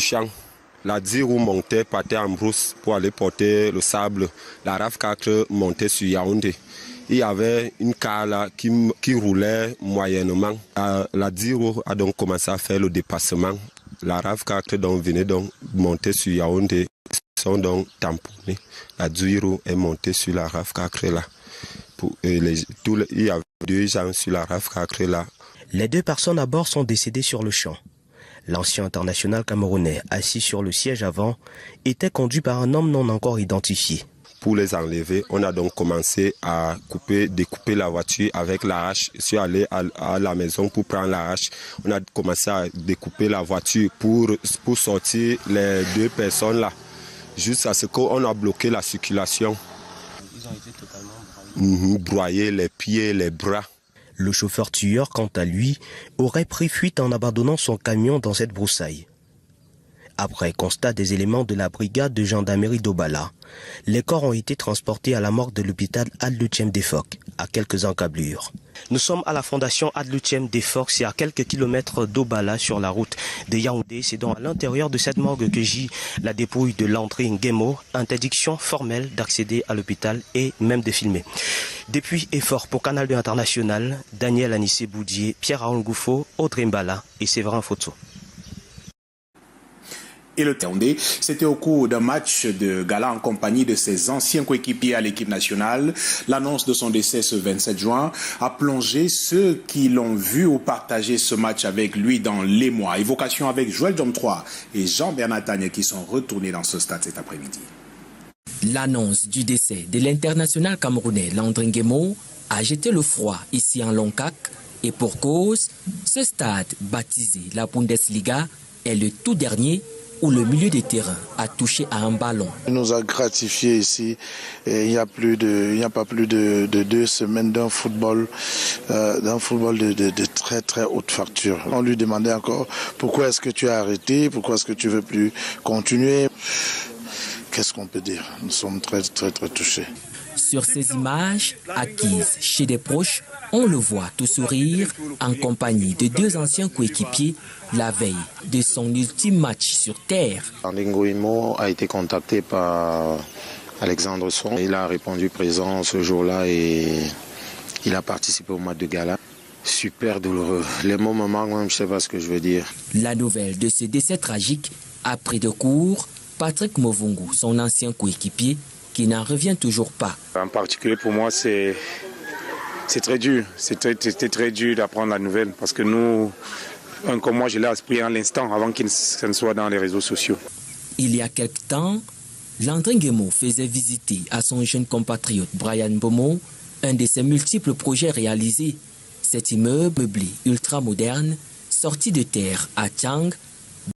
champ. La 10 roues montait, partait en brousse pour aller porter le sable. La RAV4 montait sur Yaoundé. Il y avait une car là qui roulait moyennement. La 10 roues a donc commencé à faire le dépassement. La RAV4 donc venait donc monter sur Yaoundé. Ils sont donc tamponnés. La 10 roues est montée sur la RAV4 là. Il y avait 2 gens sur la RAV4 là. Les 2 personnes à bord sont décédées sur le champ. L'ancien international camerounais, assis sur le siège avant, était conduit par un homme non encore identifié. Pour les enlever, on a donc commencé à découper la voiture avec la hache. Je suis allé à la maison pour prendre la hache. On a commencé à découper la voiture pour sortir les 2 personnes là. Juste à ce qu'on a bloqué la circulation. Ils ont été totalement broyés, les pieds, les bras. Le chauffeur tueur, quant à lui, aurait pris fuite en abandonnant son camion dans cette broussaille. Après constat des éléments de la brigade de gendarmerie d'Obala, les corps ont été transportés à la morgue de l'hôpital Adluchem Defok, à quelques encablures. Nous sommes à la fondation Adluchem Defok, c'est à quelques kilomètres d'Obala sur la route de Yaoundé. C'est donc à l'intérieur de cette morgue que gît la dépouille de Landry Nguemo, interdiction formelle d'accéder à l'hôpital et même de filmer. Depuis Effort pour Canal 2 International, Daniel Anissé Boudier, Pierre-Raoul Goufo, Audrey Mbala et Séverin Foto. Et le Yaoundé, c'était au cours d'un match de gala en compagnie de ses anciens coéquipiers à l'équipe nationale. L'annonce de son décès ce 27 juin a plongé ceux qui l'ont vu ou partagé ce match avec lui dans l'émoi. Évocation avec Joël Dom 3 et Jean-Bernard Tagne qui sont retournés dans ce stade cet après-midi. L'annonce du décès de l'international camerounais Landry Nguemo a jeté le froid ici en Loncac et pour cause, ce stade baptisé la Bundesliga est le tout dernier où le milieu de terrain a touché à un ballon. Il nous a gratifié ici. Il n'y a pas plus de 2 semaines d'un football de très très haute facture. On lui demandait encore pourquoi est-ce que tu as arrêté, pourquoi est-ce que tu veux plus continuer. Qu'est-ce qu'on peut dire? Nous sommes très très très touchés. Sur ces images acquises chez des proches, on le voit tout sourire en compagnie de 2 anciens coéquipiers la veille de son ultime match sur terre. Landry Nguemo a été contacté par Alexandre Son. Il a répondu présent ce jour-là et il a participé au match de gala. Super douloureux. Les mots me manquent même, je ne sais pas ce que je veux dire. La nouvelle de ce décès tragique a pris de court Patrick Movungu, son ancien coéquipier, qui n'en revient toujours pas. En particulier pour moi, c'est très dur. C'était très dur d'apprendre la nouvelle parce que nous, comme moi, je l'ai appris à l'instant avant qu'il ne soit dans les réseaux sociaux. Il y a quelque temps, Landry Nguemo faisait visiter à son jeune compatriote Brian Bomo un de ses multiples projets réalisés. Cet immeuble meublé ultra moderne, sorti de terre à Tchang,